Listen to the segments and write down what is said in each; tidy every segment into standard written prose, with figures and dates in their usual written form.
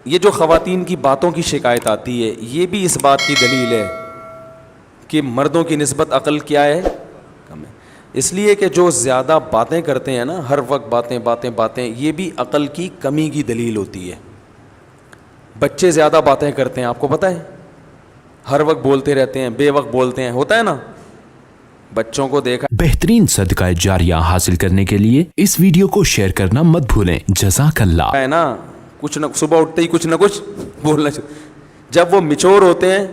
یہ جو خواتین کی باتوں کی شکایت آتی ہے یہ بھی اس بات کی دلیل ہے کہ مردوں کی نسبت عقل کیا ہے، کم ہے. اس لیے کہ جو زیادہ باتیں کرتے ہیں نا، ہر وقت باتیں باتیں باتیں، یہ بھی عقل کی کمی کی دلیل ہوتی ہے. بچے زیادہ باتیں کرتے ہیں، آپ کو پتہ ہے، ہر وقت بولتے رہتے ہیں، بے وقت بولتے ہیں، ہوتا ہے نا. بچوں کو دیکھا بہترین صدقہ جاریہ حاصل کرنے کے لیے اس ویڈیو کو شیئر کرنا مت بھولیں. جزاک اللہ. ہے نا، کچھ نہ صبح اٹھتے ہی کچھ نہ کچھ بولنا چاہیے. جب وہ میچور ہوتے ہیں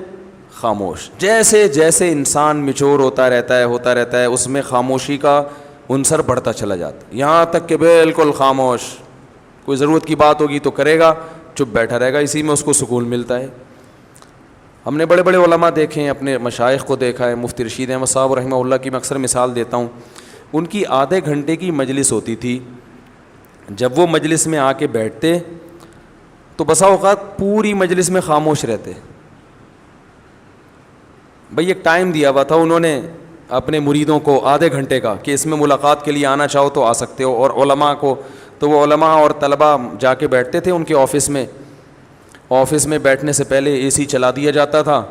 خاموش. جیسے جیسے انسان میچور ہوتا رہتا ہے اس میں خاموشی کا عنصر بڑھتا چلا جاتا ہے، یہاں تک کہ بالکل خاموش. کوئی ضرورت کی بات ہوگی تو کرے گا، چپ بیٹھا رہے گا، اسی میں اس کو سکون ملتا ہے. ہم نے بڑے بڑے علماء دیکھے ہیں، اپنے مشائخ کو دیکھا ہے. مفتی رشید احمد صاحب رحمہ اللہ کی میں اکثر مثال دیتا ہوں. ان کی آدھے گھنٹے کی مجلس ہوتی تھی. جب وہ مجلس میں آ کے بیٹھتے تو بسا اوقات پوری مجلس میں خاموش رہتے. بھئی ایک ٹائم دیا ہوا تھا انہوں نے اپنے مریدوں کو آدھے گھنٹے کا کہ اس میں ملاقات کے لیے آنا چاہو تو آ سکتے ہو. اور علماء کو تو وہ علماء اور طلباء جا کے بیٹھتے تھے ان کے آفس میں. آفس میں بیٹھنے سے پہلے اے سی چلا دیا جاتا تھا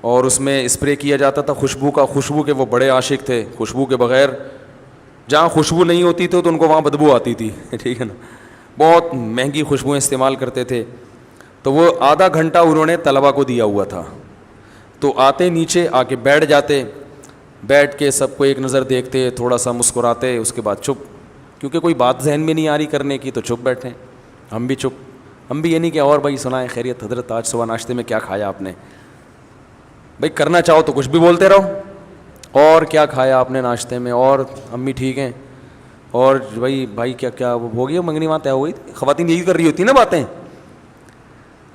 اور اس میں اسپرے کیا جاتا تھا خوشبو کا. خوشبو کے وہ بڑے عاشق تھے، خوشبو کے بغیر جہاں خوشبو نہیں ہوتی تھی تو ان کو وہاں بدبو آتی تھی. ٹھیک ہے نا، بہت مہنگی خوشبوئیں استعمال کرتے تھے. تو وہ آدھا گھنٹہ انہوں نے طلباء کو دیا ہوا تھا. تو آتے نیچے آ کے بیٹھ جاتے، بیٹھ کے سب کو ایک نظر دیکھتے، تھوڑا سا مسکراتے، اس کے بعد چپ. کیونکہ کوئی بات ذہن میں نہیں آ رہی کرنے کی تو چپ بیٹھیں. ہم بھی چپ. ہم بھی یہ نہیں کہ اور بھائی سنائیں خیریت حضرت آج صبح ناشتے میں کیا کھایا آپ نے. بھائی کرنا چاہو تو کچھ بھی بولتے رہو، اور کیا کھایا آپ نے ناشتے میں، اور امی ٹھیک ہیں، اور بھائی کیا وہ ہو گیا منگنی وہاں طے ہو گئی. خواتین یہی کر رہی ہوتی نا باتیں.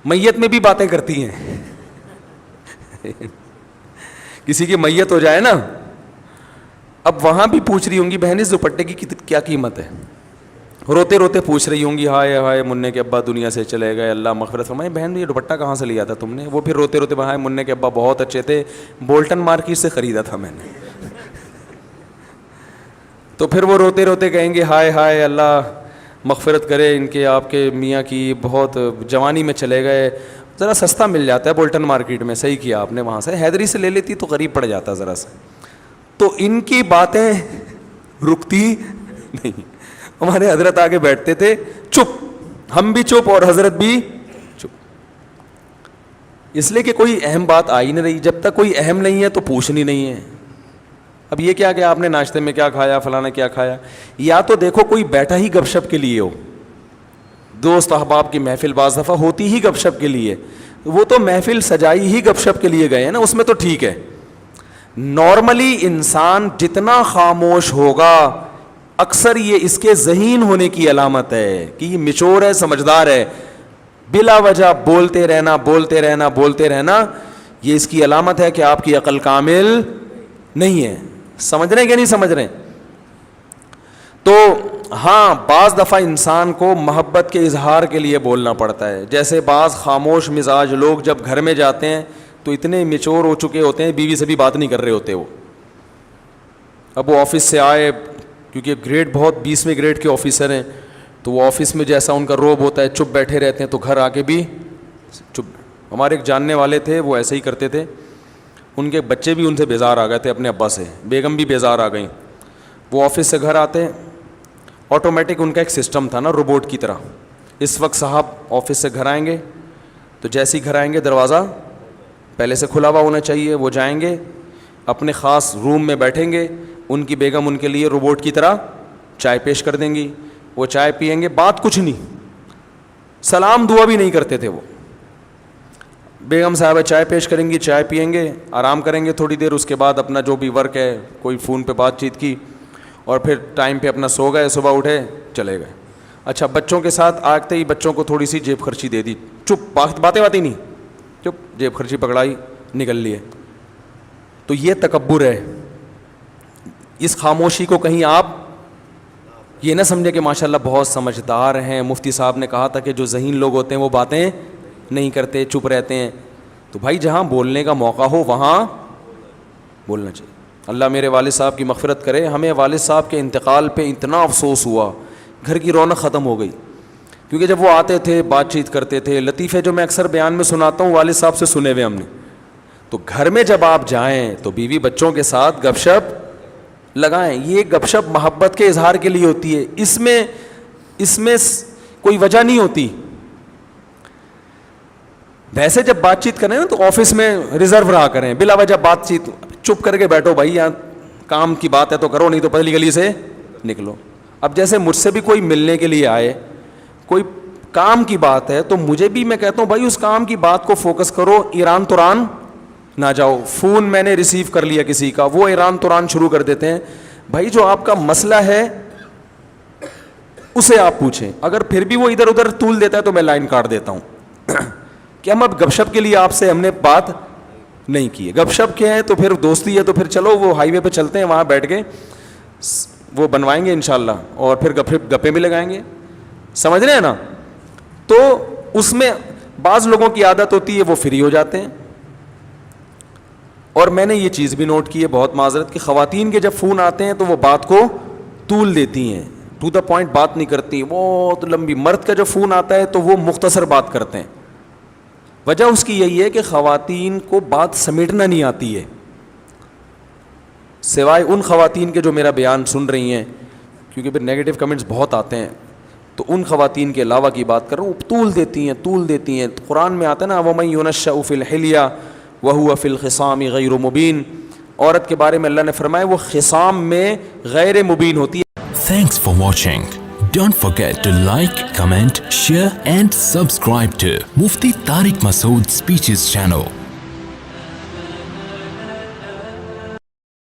میت میں بھی باتیں کرتی ہیں. کسی کی میت ہو جائے نا، اب وہاں بھی پوچھ رہی ہوں گی بہن اس دوپٹے کی کیا قیمت ہے. روتے روتے پوچھ رہی ہوں گی ہائے ہائے منع کے ابا دنیا سے چلے گئے، اللہ مغفرت فرمائے. بہن یہ دوپٹہ کہاں سے لیا تھا تم نے؟ وہ پھر روتے روتے ہائے منع کے ابا بہت اچھے تھے، بولٹن مارکیٹ سے خریدا تھا میں نے. تو پھر وہ روتے روتے کہیں گے ہائے ہائے اللہ مغفرت کرے ان کے آپ کے میاں کی، بہت جوانی میں چلے گئے. ذرا سستا مل جاتا ہے بولٹن مارکیٹ میں، صحیح کیا آپ نے، وہاں سے حیدری سے لے لیتی تو قریب پڑ جاتا ذرا سا. تو ان کی باتیں رکتی نہیں. ہمارے حضرت آگے بیٹھتے تھے چپ، ہم بھی چپ اور حضرت بھی چپ. اس لیے کہ کوئی اہم بات آئی نہیں رہی. جب تک کوئی اہم نہیں ہے تو پوچھنی نہیں ہے. اب یہ کیا کہ آپ نے ناشتے میں کیا کھایا، فلانا کیا کھایا. یا تو دیکھو کوئی بیٹھا ہی گپ شپ کے لیے ہو، دوست احباب کی محفل بعض دفعہ ہوتی ہی گپ شپ کے لیے، وہ تو محفل سجائی ہی گپ شپ کے لیے گئے ہیں نا، اس میں تو ٹھیک ہے. نارملی انسان جتنا خاموش ہوگا اکثر یہ اس کے ذہین ہونے کی علامت ہے کہ یہ میچور ہے، سمجھدار ہے. بلا وجہ بولتے رہنا یہ اس کی علامت ہے کہ آپ کی عقل کامل نہیں ہے. سمجھ رہے ہیں کہ نہیں سمجھ رہے ہیں؟ تو ہاں بعض دفعہ انسان کو محبت کے اظہار کے لیے بولنا پڑتا ہے. جیسے بعض خاموش مزاج لوگ جب گھر میں جاتے ہیں تو اتنے میچور ہو چکے ہوتے ہیں، بیوی سے بھی بات نہیں کر رہے ہوتے. وہ اب وہ آفس سے آئے، کیونکہ گریڈ بہت 20ویں گریڈ کے آفیسر ہیں، تو وہ آفس میں جیسا ان کا روب ہوتا ہے چپ بیٹھے رہتے ہیں، تو گھر آ کے بھی چپ. ہمارے ایک جاننے والے تھے وہ ایسے ہی کرتے تھے. ان کے بچے بھی ان سے بیزار آ گئے تھے اپنے ابا سے، بیگم بھی بیزار آ گئیں. وہ آفس سے گھر آتے، آٹومیٹک ان کا ایک سسٹم تھا نا روبوٹ کی طرح. اس وقت صاحب آفس سے گھر آئیں گے تو جیسے ہی گھر آئیں گے دروازہ پہلے سے کھلا ہوا ہونا چاہیے. وہ جائیں گے اپنے خاص روم میں بیٹھیں گے، ان کی بیگم ان کے لیے روبوٹ کی طرح چائے پیش کر دیں گی. وہ چائے پئیں گے، بات کچھ نہیں، سلام دعا بھی نہیں کرتے تھے. وہ بیگم صاحبہ چائے پیش کریں گی، چائے پئیں گے، آرام کریں گے تھوڑی دیر. اس کے بعد اپنا جو بھی ورک ہے، کوئی فون پہ بات چیت کی، اور پھر ٹائم پہ اپنا سو گئے، صبح اٹھے چلے گئے. اچھا بچوں کے ساتھ آتے ہی بچوں کو تھوڑی سی جیب خرچی دے دی، چپ، باتیں نہیں، چپ، جیب خرچی پکڑائی، نکل لیے. تو یہ تکبر ہے. اس خاموشی کو کہیں آپ یہ نہ سمجھے کہ ماشاءاللہ بہت سمجھدار ہیں. مفتی صاحب نے کہا تھا کہ جو ذہین لوگ ہوتے ہیں وہ باتیں نہیں کرتے، چپ رہتے ہیں. تو بھائی جہاں بولنے کا موقع ہو وہاں بولنا چاہیے. اللہ میرے والد صاحب کی مغفرت کرے. ہمیں والد صاحب کے انتقال پہ اتنا افسوس ہوا، گھر کی رونق ختم ہو گئی. کیونکہ جب وہ آتے تھے بات چیت کرتے تھے, لطیفے جو میں اکثر بیان میں سناتا ہوں والد صاحب سے سنے ہوئے ہم نے, تو گھر میں جب آپ جائیں تو بیوی بچوں کے ساتھ گپ شپ لگائیں. یہ گپ شپ محبت کے اظہار کے لیے ہوتی ہے, اس میں کوئی وجہ نہیں ہوتی. ویسے جب بات چیت کریں نا تو آفس میں ریزرو رہا کریں, بلا وجہ بات چیت چپ کر کے بیٹھو بھائی, یہاں کام کی بات ہے تو کرو, نہیں تو پتلی گلی سے نکلو. اب جیسے مجھ سے بھی کوئی ملنے کے لیے آئے, کوئی کام کی بات ہے, تو مجھے بھی میں کہتا ہوں بھائی اس کام کی بات کو فوکس کرو, ایران توران نہ جاؤ. فون میں نے ریسیو کر لیا کسی کا, وہ ایران توران شروع کر دیتے ہیں. بھائی جو آپ کا مسئلہ ہے اسے آپ پوچھیں, اگر پھر بھی وہ ادھر ادھر طول دیتا ہے تو میں لائن کاٹ دیتا ہوں کہ ہم اب گپ شپ کے لیے آپ سے ہم نے بات نہیں کی ہے. گپ شپ کیا ہے تو پھر دوستی ہے, تو پھر چلو وہ ہائی وے پہ چلتے ہیں, وہاں بیٹھ کے وہ بنوائیں گے انشاءاللہ, اور پھر گپیں بھی لگائیں گے. سمجھ رہے ہیں نا؟ تو اس میں بعض لوگوں کی عادت ہوتی ہے وہ فری ہو جاتے ہیں. اور میں نے یہ چیز بھی نوٹ کی ہے, بہت معذرت, کہ خواتین کے جب فون آتے ہیں تو وہ بات کو طول دیتی ہیں, ٹو دا پوائنٹ بات نہیں کرتی, بہت لمبی. مرد کا جب فون آتا ہے تو وہ مختصر بات کرتے ہیں. وجہ اس کی یہی ہے کہ خواتین کو بات سمیٹنا نہیں آتی ہے, سوائے ان خواتین کے جو میرا بیان سن رہی ہیں, کیونکہ پھر نیگیٹو کمنٹس بہت آتے ہیں, تو ان خواتین کے علاوہ کی بات کر رہا ہوں, طول دیتی ہیں. قرآن میں آتا ہے نا, وَمَن يُنَشَّأُ فِي الْحِلْيَةِ وَهُوَ فِي الْخِصَامِ غَيْرُ مُبِينٍ. عورت کے بارے میں اللہ نے فرمایا وہ خصام میں غیر مبین ہوتی ہے. Thanks for watching. Don't forget to like, comment, share and subscribe to Mufti Tariq Masood Speeches channel.